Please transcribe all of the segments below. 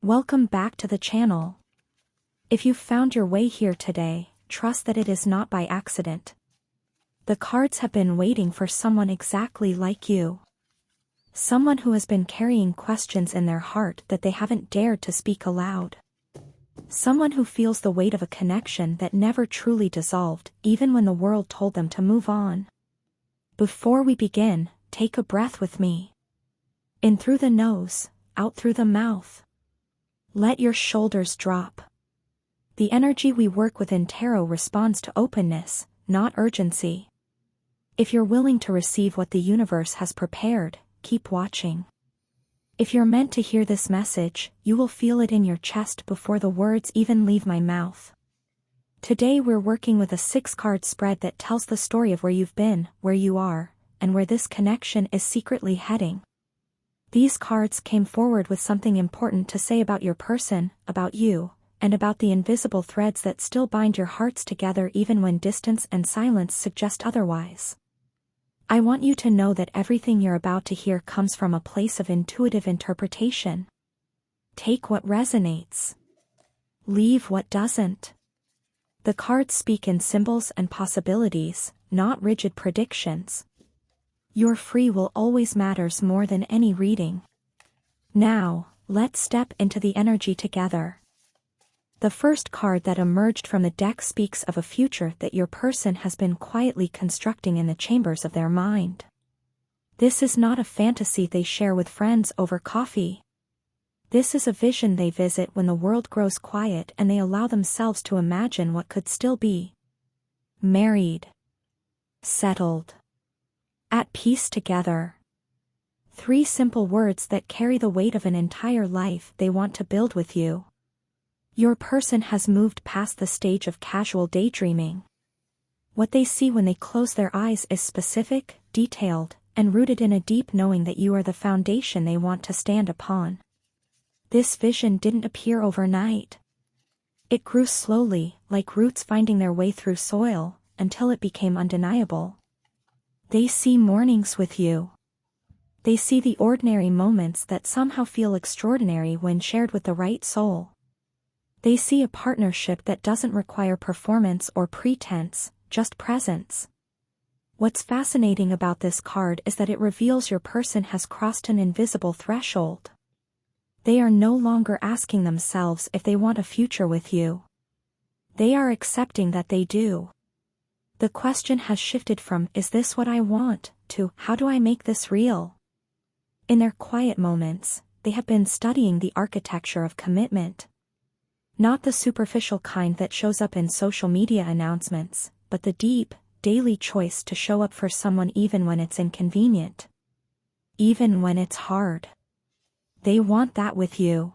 Welcome back to the channel. If you've found your way here today, trust that it is not by accident. The cards have been waiting for someone exactly like you. Someone who has been carrying questions in their heart that they haven't dared to speak aloud. Someone who feels the weight of a connection that never truly dissolved, even when the world told them to move on. Before we begin, take a breath with me. In through the nose, out through the mouth. Let your shoulders drop. The energy we work with in tarot responds to openness, not urgency. If you're willing to receive what the universe has prepared, keep watching. If you're meant to hear this message, you will feel it in your chest before the words even leave my mouth. Today we're working with a 6-card spread that tells the story of where you've been, where you are, and where this connection is secretly heading. These cards came forward with something important to say about your person, about you, and about the invisible threads that still bind your hearts together even when distance and silence suggest otherwise. I want you to know that everything you're about to hear comes from a place of intuitive interpretation. Take what resonates. Leave what doesn't. The cards speak in symbols and possibilities, not rigid predictions. Your free will always matters more than any reading. Now, let's step into the energy together. The first card that emerged from the deck speaks of a future that your person has been quietly constructing in the chambers of their mind. This is not a fantasy they share with friends over coffee. This is a vision they visit when the world grows quiet and they allow themselves to imagine what could still be. Married. Settled. At peace together. 3 simple words that carry the weight of an entire life they want to build with you. Your person has moved past the stage of casual daydreaming. What they see when they close their eyes is specific, detailed, and rooted in a deep knowing that you are the foundation they want to stand upon. This vision didn't appear overnight. It grew slowly, like roots finding their way through soil, until it became undeniable. They see mornings with you. They see the ordinary moments that somehow feel extraordinary when shared with the right soul. They see a partnership that doesn't require performance or pretense, just presence. What's fascinating about this card is that it reveals your person has crossed an invisible threshold. They are no longer asking themselves if they want a future with you. They are accepting that they do. The question has shifted from, is this what I want, to, how do I make this real? In their quiet moments, they have been studying the architecture of commitment. Not the superficial kind that shows up in social media announcements, but the deep, daily choice to show up for someone even when it's inconvenient. Even when it's hard. They want that with you.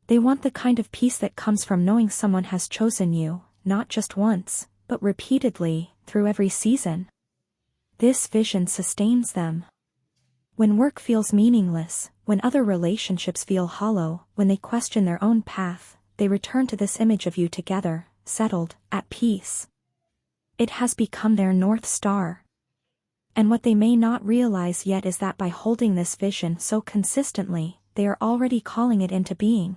They want the kind of peace that comes from knowing someone has chosen you, not just once, but repeatedly, through every season. This vision sustains them. When work feels meaningless, when other relationships feel hollow, when they question their own path, they return to this image of you together, settled, at peace. It has become their North Star. And what they may not realize yet is that by holding this vision so consistently, they are already calling it into being.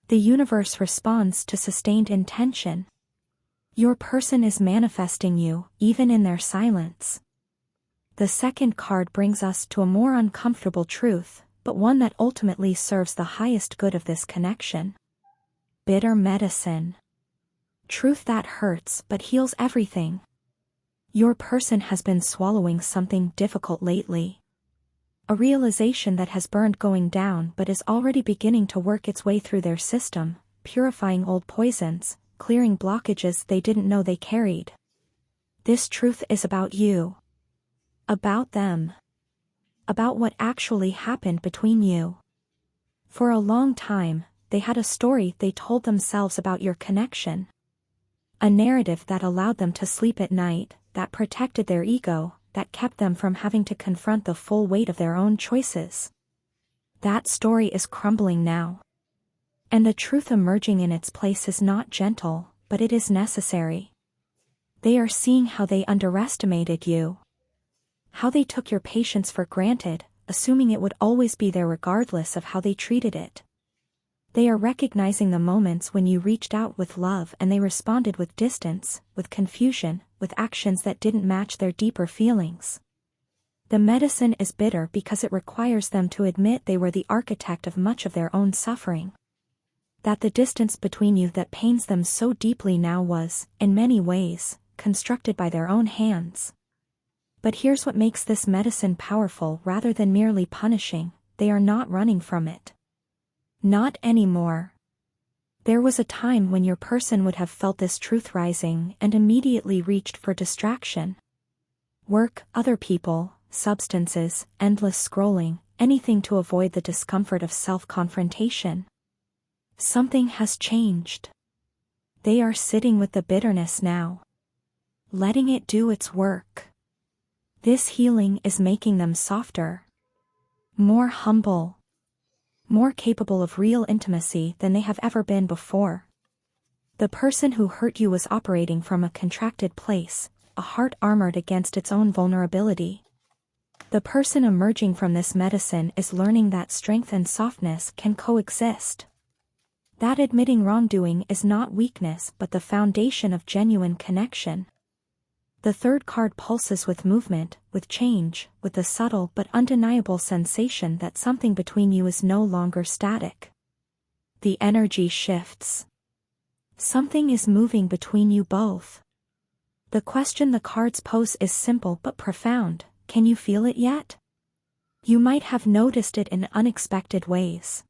The universe responds to sustained intention. Your person is manifesting you, even in their silence. The second card brings us to a more uncomfortable truth, but one that ultimately serves the highest good of this connection. Bitter medicine. Truth that hurts but heals everything. Your person has been swallowing something difficult lately. A realization that has burned going down but is already beginning to work its way through their system, purifying old poisons, clearing blockages they didn't know they carried. This truth is about you. About them. About what actually happened between you. For a long time, they had a story they told themselves about your connection. A narrative that allowed them to sleep at night, that protected their ego, that kept them from having to confront the full weight of their own choices. That story is crumbling now. And the truth emerging in its place is not gentle, but it is necessary. They are seeing how they underestimated you. How they took your patience for granted, assuming it would always be there regardless of how they treated it. They are recognizing the moments when you reached out with love and they responded with distance, with confusion, with actions that didn't match their deeper feelings. The medicine is bitter because it requires them to admit they were the architect of much of their own suffering. That the distance between you that pains them so deeply now was, in many ways, constructed by their own hands. But here's what makes this medicine powerful rather than merely punishing: they are not running from it. Not anymore. There was a time when your person would have felt this truth rising and immediately reached for distraction. Work, other people, substances, endless scrolling, anything to avoid the discomfort of self-confrontation. Something has changed. They are sitting with the bitterness now, letting it do its work. This healing is making them softer, more humble, more capable of real intimacy than they have ever been before. The person who hurt you was operating from a contracted place, a heart armored against its own vulnerability. The person emerging from this medicine is learning that strength and softness can coexist. That admitting wrongdoing is not weakness but the foundation of genuine connection. The third card pulses with movement, with change, with the subtle but undeniable sensation that something between you is no longer static. The energy shifts. Something is moving between you both. The question the cards pose is simple but profound: can you feel it yet? You might have noticed it in unexpected ways.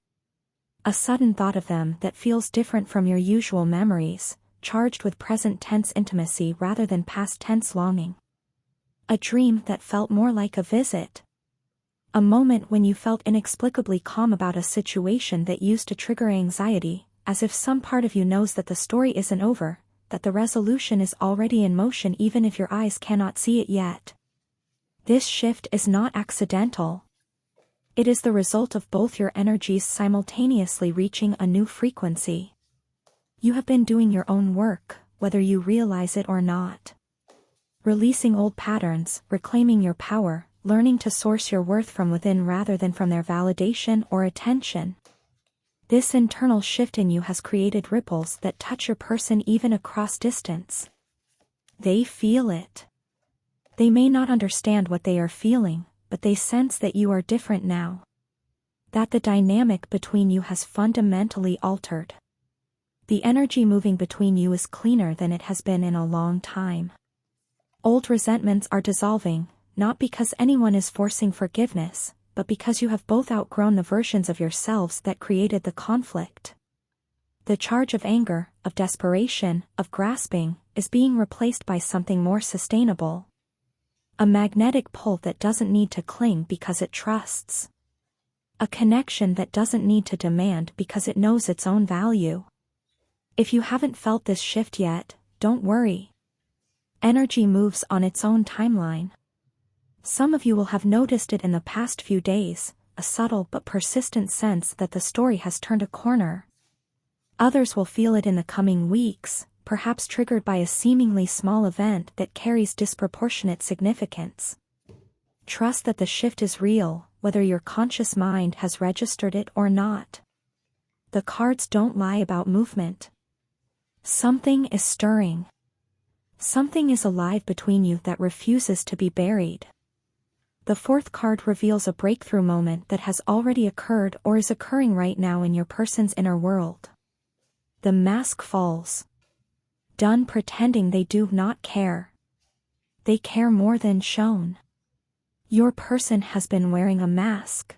A sudden thought of them that feels different from your usual memories, charged with present tense intimacy rather than past tense longing. A dream that felt more like a visit. A moment when you felt inexplicably calm about a situation that used to trigger anxiety, as if some part of you knows that the story isn't over, that the resolution is already in motion even if your eyes cannot see it yet. This shift is not accidental. It is the result of both your energies simultaneously reaching a new frequency. You have been doing your own work, whether you realize it or not. Releasing old patterns, reclaiming your power, learning to source your worth from within rather than from their validation or attention. This internal shift in you has created ripples that touch your person even across distance. They feel it. They may not understand what they are feeling, but they sense that you are different now. That the dynamic between you has fundamentally altered. The energy moving between you is cleaner than it has been in a long time. Old resentments are dissolving, not because anyone is forcing forgiveness, but because you have both outgrown the versions of yourselves that created the conflict. The charge of anger, of desperation, of grasping, is being replaced by something more sustainable. A magnetic pull that doesn't need to cling because it trusts. A connection that doesn't need to demand because it knows its own value. If you haven't felt this shift yet, don't worry. Energy moves on its own timeline. Some of you will have noticed it in the past few days, a subtle but persistent sense that the story has turned a corner. Others will feel it in the coming weeks, perhaps triggered by a seemingly small event that carries disproportionate significance. Trust that the shift is real, whether your conscious mind has registered it or not. The cards don't lie about movement. Something is stirring. Something is alive between you that refuses to be buried. The fourth card reveals a breakthrough moment that has already occurred or is occurring right now in your person's inner world. The mask falls. Done pretending they do not care. They care more than shown. Your person has been wearing a mask.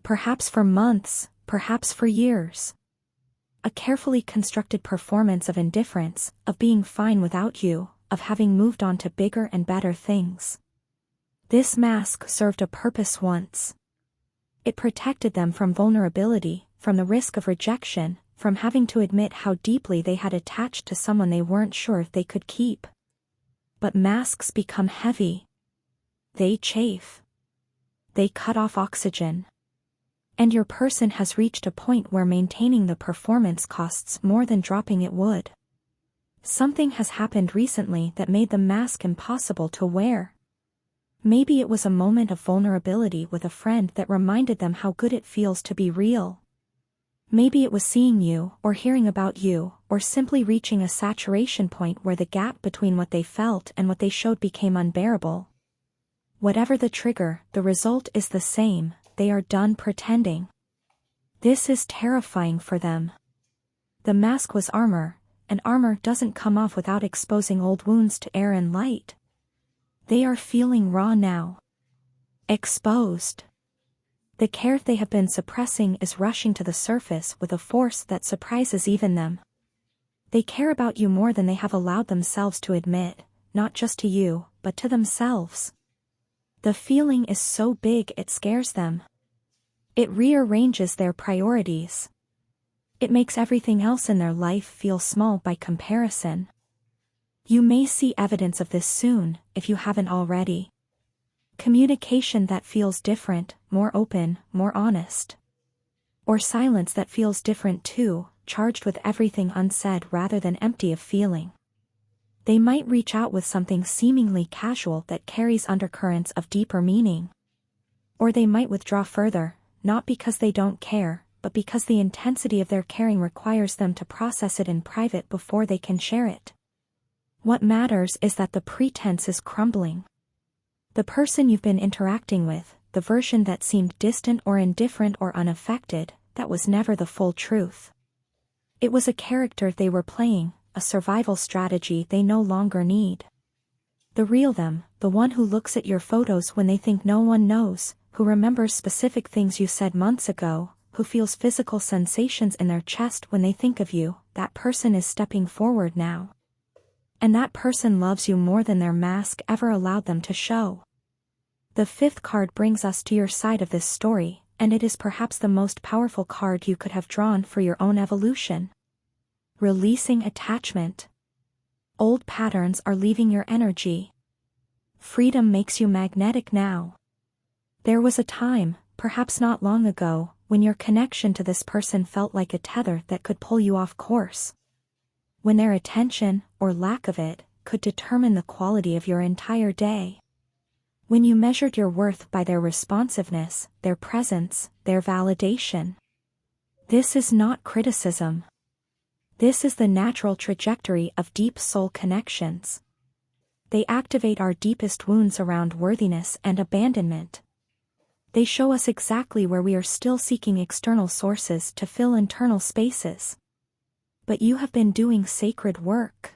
Perhaps for months, perhaps for years. A carefully constructed performance of indifference, of being fine without you, of having moved on to bigger and better things. This mask served a purpose once. It protected them from vulnerability, from the risk of rejection, from having to admit how deeply they had attached to someone they weren't sure if they could keep. But masks become heavy. They chafe. They cut off oxygen. And your person has reached a point where maintaining the performance costs more than dropping it would. Something has happened recently that made the mask impossible to wear. Maybe it was a moment of vulnerability with a friend that reminded them how good it feels to be real. Maybe it was seeing you, or hearing about you, or simply reaching a saturation point where the gap between what they felt and what they showed became unbearable. Whatever the trigger, the result is the same: they are done pretending. This is terrifying for them. The mask was armor, and armor doesn't come off without exposing old wounds to air and light. They are feeling raw now. Exposed. The care they have been suppressing is rushing to the surface with a force that surprises even them. They care about you more than they have allowed themselves to admit, not just to you, but to themselves. The feeling is so big it scares them. It rearranges their priorities. It makes everything else in their life feel small by comparison. You may see evidence of this soon, if you haven't already. Communication that feels different, more open, more honest. Or silence that feels different too, charged with everything unsaid rather than empty of feeling. They might reach out with something seemingly casual that carries undercurrents of deeper meaning. Or they might withdraw further, not because they don't care, but because the intensity of their caring requires them to process it in private before they can share it. What matters is that the pretense is crumbling. The person you've been interacting with, the version that seemed distant or indifferent or unaffected, that was never the full truth. It was a character they were playing, a survival strategy they no longer need. The real them, the one who looks at your photos when they think no one knows, who remembers specific things you said months ago, who feels physical sensations in their chest when they think of you, that person is stepping forward now. And that person loves you more than their mask ever allowed them to show. The fifth card brings us to your side of this story, and it is perhaps the most powerful card you could have drawn for your own evolution. Releasing attachment. Old patterns are leaving your energy. Freedom makes you magnetic now. There was a time, perhaps not long ago, when your connection to this person felt like a tether that could pull you off course. When their attention, or lack of it, could determine the quality of your entire day. When you measured your worth by their responsiveness, their presence, their validation. This is not criticism. This is the natural trajectory of deep soul connections. They activate our deepest wounds around worthiness and abandonment. They show us exactly where we are still seeking external sources to fill internal spaces. But you have been doing sacred work.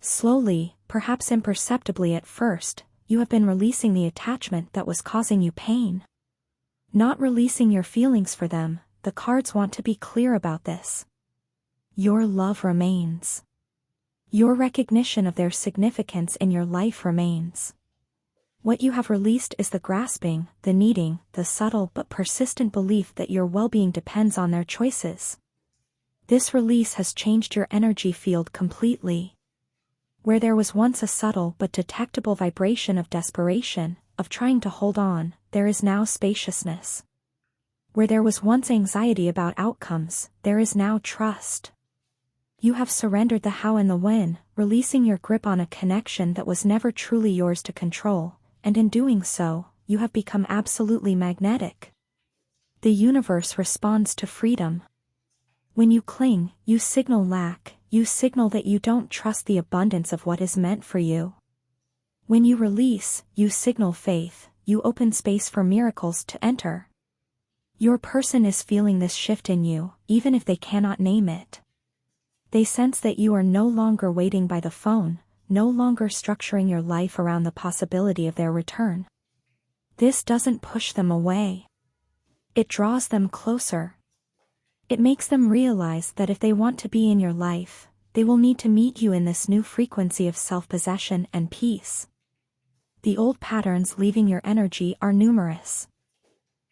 Slowly, perhaps imperceptibly at first, you have been releasing the attachment that was causing you pain. Not releasing your feelings for them, the cards want to be clear about this. Your love remains. Your recognition of their significance in your life remains. What you have released is the grasping, the needing, the subtle but persistent belief that your well-being depends on their choices. This release has changed your energy field completely. Where there was once a subtle but detectable vibration of desperation, of trying to hold on, there is now spaciousness. Where there was once anxiety about outcomes, there is now trust. You have surrendered the how and the when, releasing your grip on a connection that was never truly yours to control, and in doing so, you have become absolutely magnetic. The universe responds to freedom. When you cling, you signal lack, you signal that you don't trust the abundance of what is meant for you. When you release, you signal faith, you open space for miracles to enter. Your person is feeling this shift in you, even if they cannot name it. They sense that you are no longer waiting by the phone, no longer structuring your life around the possibility of their return. This doesn't push them away. It draws them closer. It makes them realize that if they want to be in your life, they will need to meet you in this new frequency of self-possession and peace. The old patterns leaving your energy are numerous.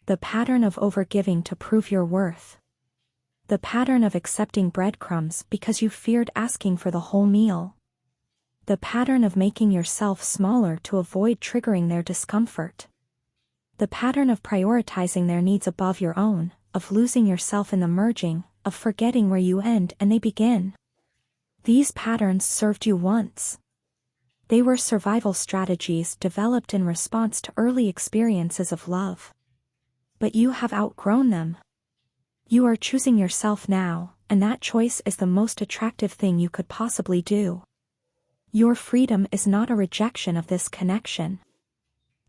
The pattern of overgiving to prove your worth. The pattern of accepting breadcrumbs because you feared asking for the whole meal. The pattern of making yourself smaller to avoid triggering their discomfort. The pattern of prioritizing their needs above your own, of losing yourself in the merging, of forgetting where you end and they begin. These patterns served you once. They were survival strategies developed in response to early experiences of love. But you have outgrown them. You are choosing yourself now, and that choice is the most attractive thing you could possibly do. Your freedom is not a rejection of this connection.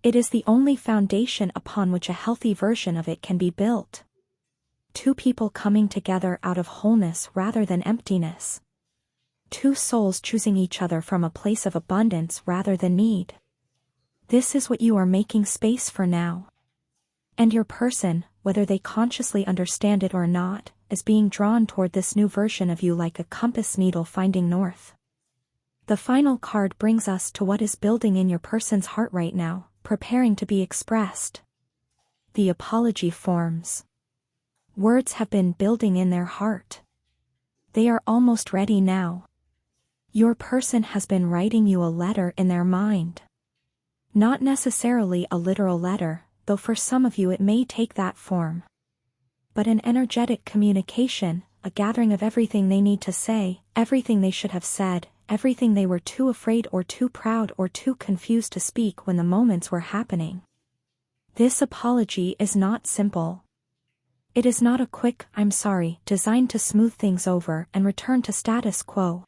It is the only foundation upon which a healthy version of it can be built. Two people coming together out of wholeness rather than emptiness. Two souls choosing each other from a place of abundance rather than need. This is what you are making space for now. And your person, whether they consciously understand it or not, is being drawn toward this new version of you like a compass needle finding north. The final card brings us to what is building in your person's heart right now, preparing to be expressed. The apology forms. Words have been building in their heart. They are almost ready now. Your person has been writing you a letter in their mind. Not necessarily a literal letter, though for some of you it may take that form. But an energetic communication, a gathering of everything they need to say, everything they should have said, everything they were too afraid or too proud or too confused to speak when the moments were happening. This apology is not simple. It is not a quick, "I'm sorry," designed to smooth things over and return to status quo.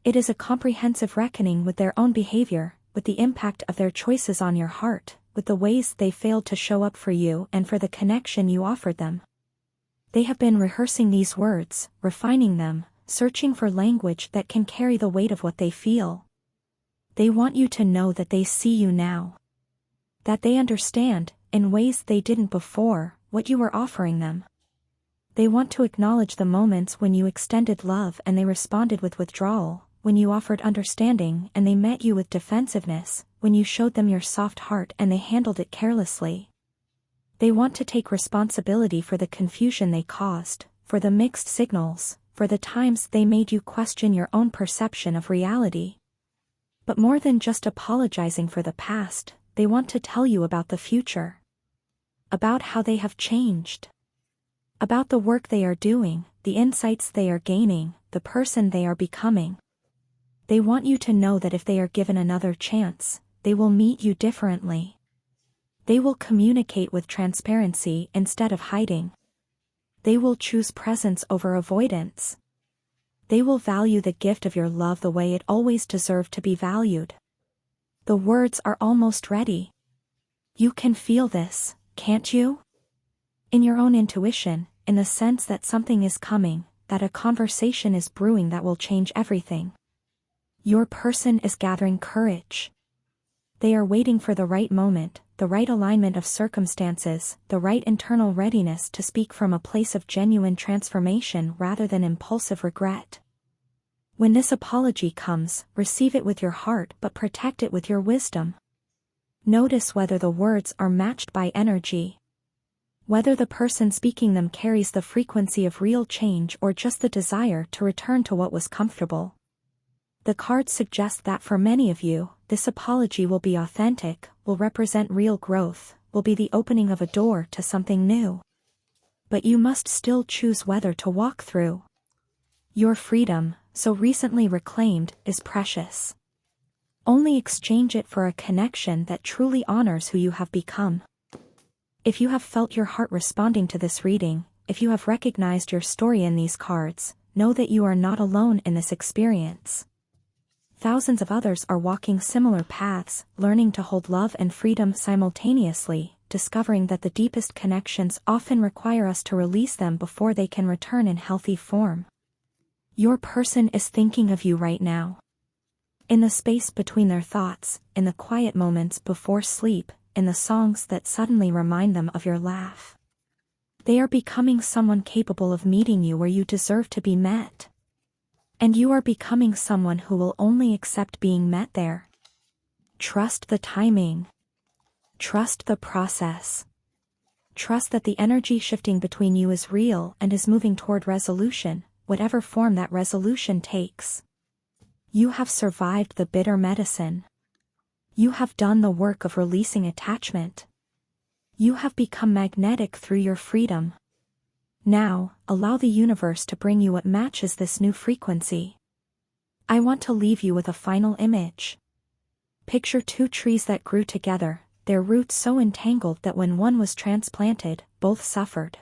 It is a comprehensive reckoning with their own behavior, with the impact of their choices on your heart, with the ways they failed to show up for you and for the connection you offered them. They have been rehearsing these words, refining them, searching for language that can carry the weight of what they feel. They want you to know that they see you now. That they understand, in ways they didn't before, what you were offering them. They want to acknowledge the moments when you extended love and they responded with withdrawal, when you offered understanding and they met you with defensiveness, when you showed them your soft heart and they handled it carelessly. They want to take responsibility for the confusion they caused, for the mixed signals, for the times they made you question your own perception of reality. But more than just apologizing for the past, they want to tell you about the future. About how they have changed. About the work they are doing, the insights they are gaining, the person they are becoming. They want you to know that if they are given another chance, they will meet you differently. They will communicate with transparency instead of hiding. They will choose presence over avoidance. They will value the gift of your love the way it always deserved to be valued. The words are almost ready. You can feel this, can't you? In your own intuition, in the sense that something is coming, that a conversation is brewing that will change everything. Your person is gathering courage. They are waiting for the right moment, the right alignment of circumstances, the right internal readiness to speak from a place of genuine transformation rather than impulsive regret. When this apology comes, receive it with your heart but protect it with your wisdom. Notice whether the words are matched by energy. Whether the person speaking them carries the frequency of real change or just the desire to return to what was comfortable. The cards suggest that for many of you, this apology will be authentic, will represent real growth, will be the opening of a door to something new. But you must still choose whether to walk through. Your freedom, so recently reclaimed, is precious. Only exchange it for a connection that truly honors who you have become. If you have felt your heart responding to this reading, if you have recognized your story in these cards, know that you are not alone in this experience. Thousands of others are walking similar paths, learning to hold love and freedom simultaneously, discovering that the deepest connections often require us to release them before they can return in healthy form. Your person is thinking of you right now. In the space between their thoughts, in the quiet moments before sleep, in the songs that suddenly remind them of your laugh. They are becoming someone capable of meeting you where you deserve to be met. And you are becoming someone who will only accept being met there. Trust the timing. Trust the process. Trust that the energy shifting between you is real and is moving toward resolution, whatever form that resolution takes. You have survived the bitter medicine. You have done the work of releasing attachment. You have become magnetic through your freedom. Now, allow the universe to bring you what matches this new frequency. I want to leave you with a final image. Picture two trees that grew together, their roots so entangled that when one was transplanted, both suffered.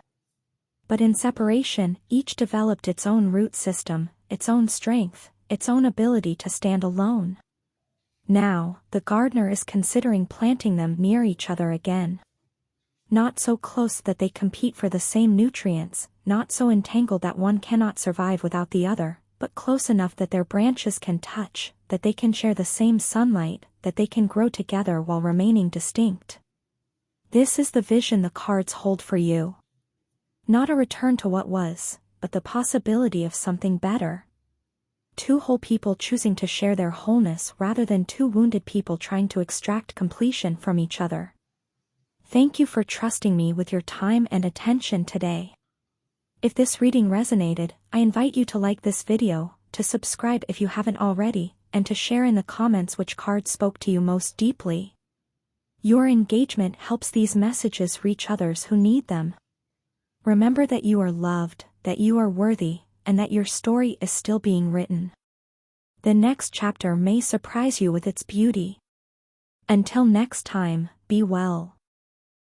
But in separation, each developed its own root system, its own strength, its own ability to stand alone. Now, the gardener is considering planting them near each other again. Not so close that they compete for the same nutrients, not so entangled that one cannot survive without the other, but close enough that their branches can touch, that they can share the same sunlight, that they can grow together while remaining distinct. This is the vision the cards hold for you. Not a return to what was, but the possibility of something better. Two whole people choosing to share their wholeness rather than two wounded people trying to extract completion from each other. Thank you for trusting me with your time and attention today. If this reading resonated, I invite you to like this video, to subscribe if you haven't already, and to share in the comments which card spoke to you most deeply. Your engagement helps these messages reach others who need them. Remember that you are loved, that you are worthy, and that your story is still being written. The next chapter may surprise you with its beauty. Until next time, be well.